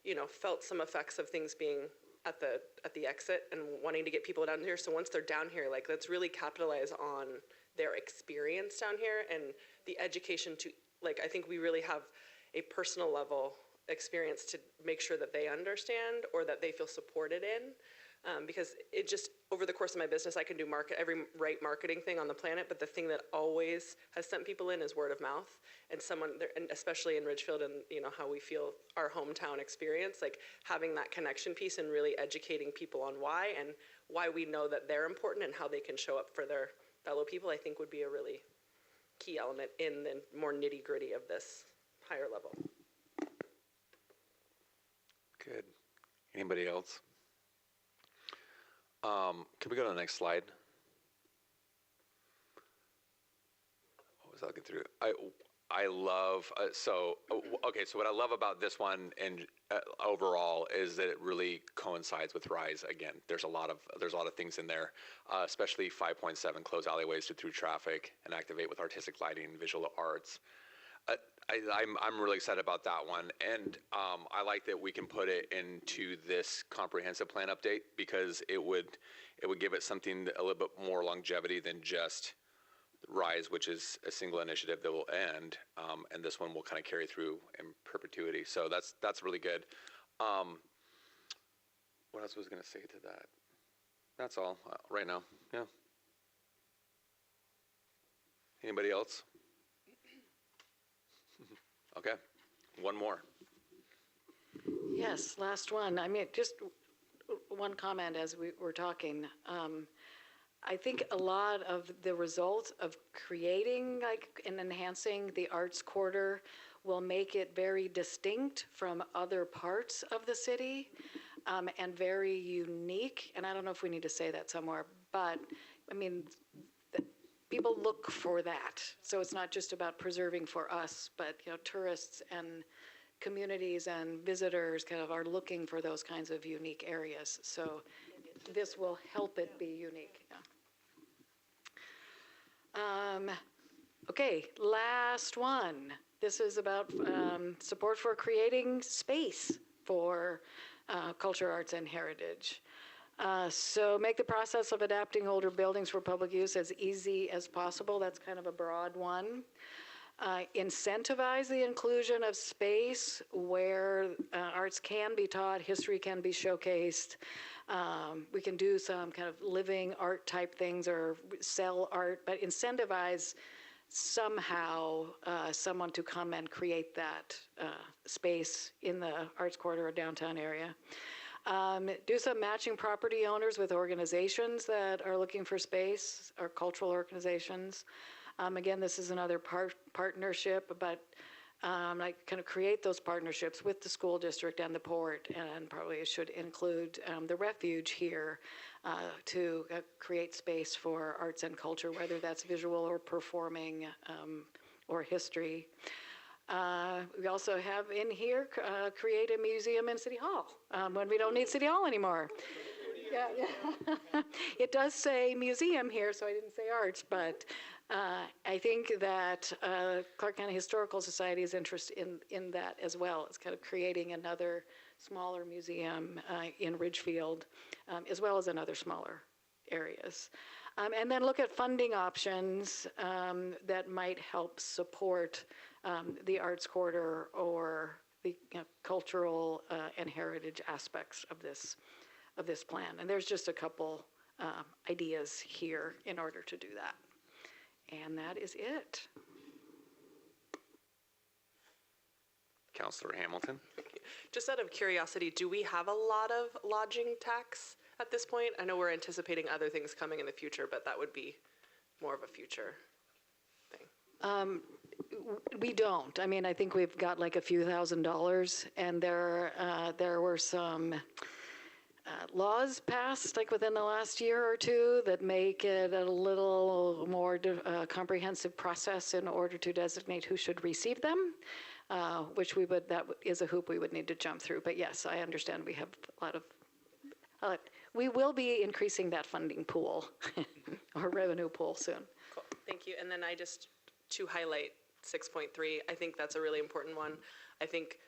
you know, felt some effects of things being at the exit and wanting to get people down here. So once they're down here, like, let's really capitalize on their experience down here and the education to, like, I think we really have a personal level experience to make sure that they understand or that they feel supported in. Because it just, over the course of my business, I can do every right marketing thing on the planet, but the thing that always has sent people in is word of mouth. And and especially in Ridgefield and, you know, how we feel our hometown experience, like having that connection piece and really educating people on why and why we know that they're important and how they can show up for their fellow people, I think would be a really key element in the more nitty gritty of this higher level.
Good. Anybody else? Can we go to the next slide? What was I looking through? I love, so what I love about this one and overall is that it really coincides with RISE. Again, there's a lot of things in there, especially 5.7, close alleyways to through traffic and activate with artistic lighting and visual arts. I'm really excited about that one, and I like that we can put it into this comprehensive plan update because it would give it something a little bit more longevity than just RISE, which is a single initiative that will end, and this one will kind of carry through in perpetuity. So that's really good. What else was I going to say to that? That's all right now. Yeah. Anybody else? Okay, one more.
Yes, last one. I mean, just one comment as we were talking. I think a lot of the result of creating and enhancing the arts quarter will make it very distinct from other parts of the city and very unique. And I don't know if we need to say that somewhere, but I mean, people look for that. So it's not just about preserving for us, but, you know, tourists and communities and visitors kind of are looking for those kinds of unique areas. So this will help it be unique. Yeah. Okay, last one. This is about support for creating space for culture, arts, and heritage. So make the process of adapting older buildings for public use as easy as possible. That's kind of a broad one. Incentivize the inclusion of space where arts can be taught, history can be showcased. We can do some kind of living art type things or sell art, but incentivize somehow someone to come and create that space in the arts quarter or downtown area. Do some matching property owners with organizations that are looking for space, or cultural organizations. Again, this is another partnership, but like kind of create those partnerships with the school district and the port, and probably it should include the refuge here to create space for arts and culture, whether that's visual or performing or history. We also have in here, create a museum in City Hall when we don't need City Hall anymore. Yeah. It does say museum here, so I didn't say arts, but I think that Clark County Historical Society's interest in that as well. It's kind of creating another smaller museum in Ridgefield, as well as in other smaller areas. And then look at funding options that might help support the arts quarter or the cultural and heritage aspects of this plan. And there's just a couple ideas here in order to do that. And that is it.
Councilor Hamilton.
Thank you. Just out of curiosity, do we have a lot of lodging tax at this point? I know we're anticipating other things coming in the future, but that would be more of a future thing.
We don't. I mean, I think we've got like a few $1,000s, and there were some laws passed like within the last year or two that make it a little more comprehensive process in order to designate who should receive them, which that is a hoop we would need to jump through. But yes, I understand we have a lot of, we will be increasing that funding pool or revenue pool soon.
Cool, thank you. And then to highlight 6.3, I think that's a really important one. I think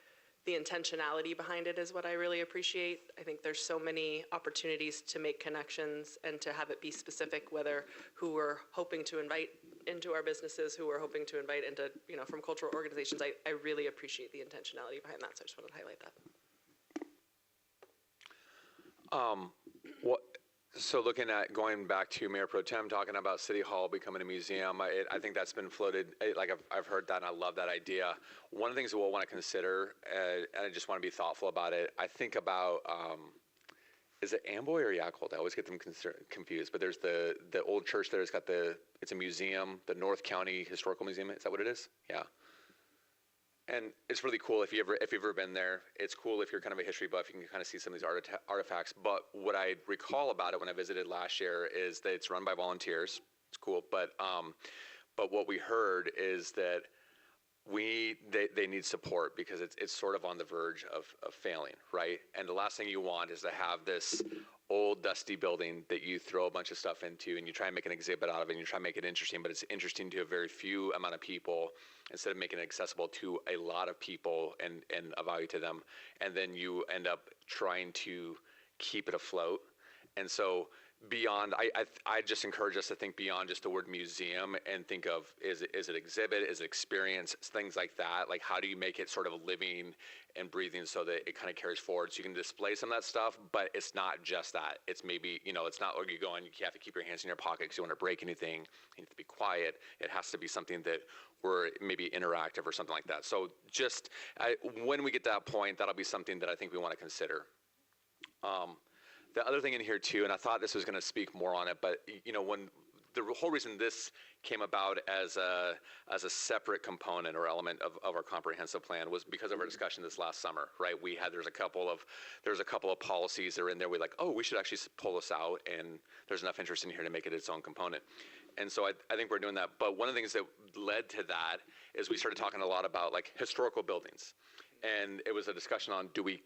the intentionality behind it is what I really appreciate. I think there's so many opportunities to make connections and to have it be specific, whether who we're hoping to invite into our businesses, who we're hoping to invite into, from cultural organizations. I really appreciate the intentionality behind that, so I just wanted to highlight that.
So looking at going back to Mayor Pro Tem talking about City Hall becoming a museum, I think that's been floated. Like I've heard that, and I love that idea. One of the things that we'll want to consider, and I just want to be thoughtful about it. I think about is it Amboy or Yakult? I always get them confused. But there's the old church there. It's a museum, the North County Historical Museum. Is that what it is? Yeah. And it's really cool if you've ever been there. It's cool if you're kind of a history buff, you can kind of see some of these artifacts. But what I recall about it when I visited last year is that it's run by volunteers. It's cool, but what we heard is that they need support because it's sort of on the verge of failing, right? And the last thing you want is to have this old dusty building that you throw a bunch of stuff into and you try and make an exhibit out of it and you try and make it interesting, but it's interesting to a very few amount of people instead of making it accessible to a lot of people and a value to them. And then you end up trying to keep it afloat. And so beyond, I just encourage us to think beyond just the word museum and think of, is it exhibit, is it experience, things like that. Like how do you make it sort of living and breathing so that it kind of carries forward so you can display some of that stuff, but it's not just that. It's maybe, it's not like you go and you have to keep your hands in your pocket because you want to break anything. You have to be quiet. It has to be something that we're maybe interactive or something like that. So just when we get to that point, that'll be something that I think we want to consider. The other thing in here too, and I thought this was going to speak more on it, but when the whole reason this came about as a separate component or element of our comprehensive plan was because of our discussion this last summer, right? There's a couple of policies that are in there. We're like, oh, we should actually pull this out, and there's enough interest in here to make it its own component. And so I think we're doing that. But one of the things that led to that is we started talking a lot about like historical buildings. And it was a discussion on do we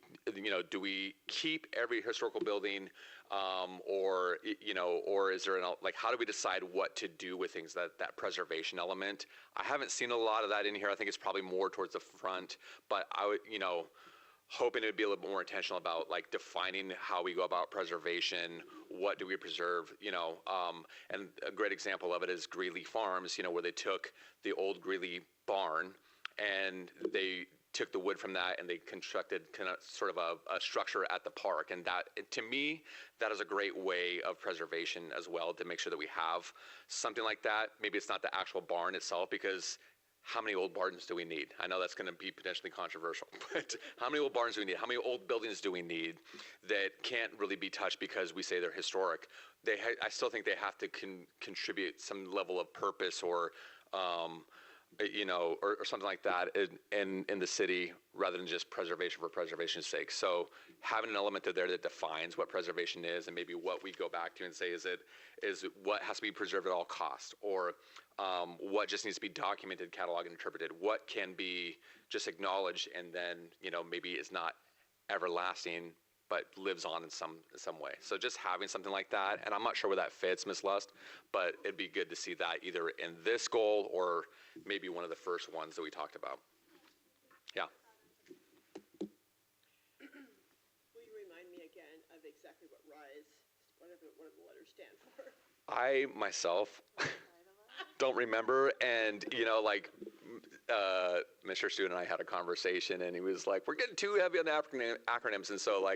keep every historical building, or is there how do we decide what to do with things, that preservation element? I haven't seen a lot of that in here. I think it's probably more towards the front, but I would hoping it would be a little bit more intentional about like defining how we go about preservation. What do we preserve? And a great example of it is Greeley Farms. Where they took the old Greeley barn and they took the wood from that and they constructed kind of sort of a structure at the park. And that, to me, that is a great way of preservation as well, to make sure that we have something like that. Maybe it's not the actual barn itself, because how many old barns do we need? I know that's going to be potentially controversial, but how many old barns do we need? How many old buildings do we need that can't really be touched because we say they're historic? I still think they have to contribute some level of purpose or something like that in the city, rather than just preservation for preservation's sake. So having an element there that defines what preservation is, and maybe what we go back to and say is what has to be preserved at all costs, or what just needs to be documented, cataloged, and interpreted. What can be just acknowledged and then maybe is not everlasting, but lives on in some way. So just having something like that, and I'm not sure where that fits, Ms. Lust, but it'd be good to see that either in this goal or maybe one of the first ones that we talked about. Yeah.
Will you remind me again of exactly what RISE, what do the letters stand for?
I myself don't remember, and Mr. Stewart and I had a conversation, and he was like, "We're getting too heavy on the acronyms," and so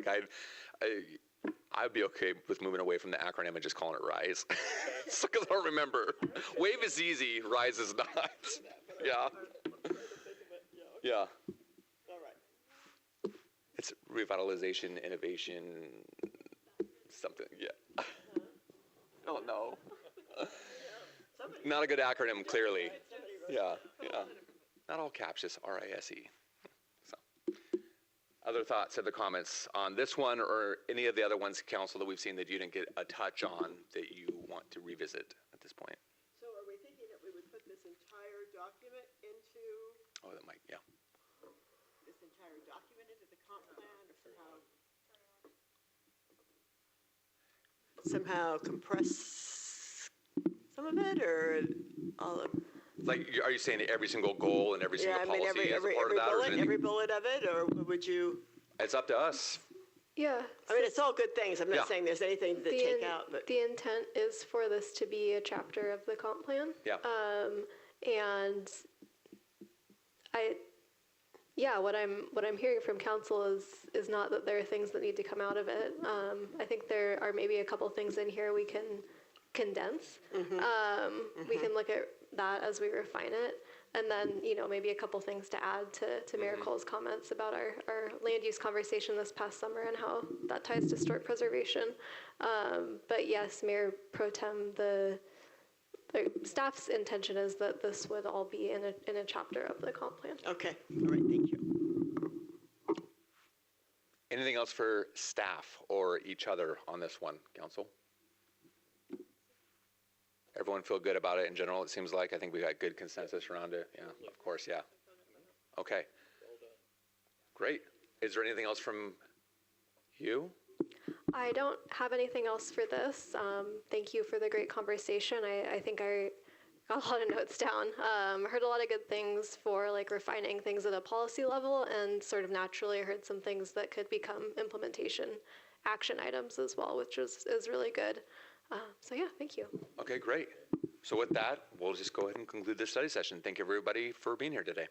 I'd be okay with moving away from the acronym and just calling it RISE, because I don't remember. WAVE is easy, RISE is not. Yeah. Yeah.
All right.
It's revitalization, innovation, something, yeah. Oh, no. Not a good acronym, clearly. Yeah, yeah. Not all caps, just RISE. So, other thoughts, other comments on this one or any of the other ones, council, that we've seen that you didn't get a touch on that you want to revisit at this point?
So are we thinking that we would put this entire document into,
Oh, that might, yeah.
this entire document into the comp plan, or somehow compress some of it, or all of?
Like, are you saying every single goal and every single
Yeah, I mean,
policy as a part of that? Or is it
every bullet of it, or would you?
It's up to us.
Yeah.
I mean, it's all good things. I'm
Yeah.
not saying there's anything to take out, but.
The intent is for this to be a chapter of the comp plan.
Yeah.
And what I'm hearing from council is not that there are things that need to come out of it. I think there are maybe a couple things in here we can condense. We can look at that as we refine it. And then, maybe a couple things to add to Mayor Cole's comments about our land use conversation this past summer and how that ties to historic preservation. But yes, Mayor Pro Tem, the staff's intention is that this would all be in a chapter of the comp plan.
Okay, all right, thank you.
Anything else for staff or each other on this one, council? Everyone feel good about it in general, it seems like? I think we got good consensus around it. Yeah, of course, yeah. Okay. Great. Is there anything else from you?
I don't have anything else for this. Thank you for the great conversation. I think I got a lot of notes down. Heard a lot of good things for like refining things at a policy level, and sort of naturally heard some things that could become implementation action items as well, which is really good. So yeah, thank you.
Okay, great. So with that, we'll just go ahead and conclude this study session. Thank you everybody for being here today.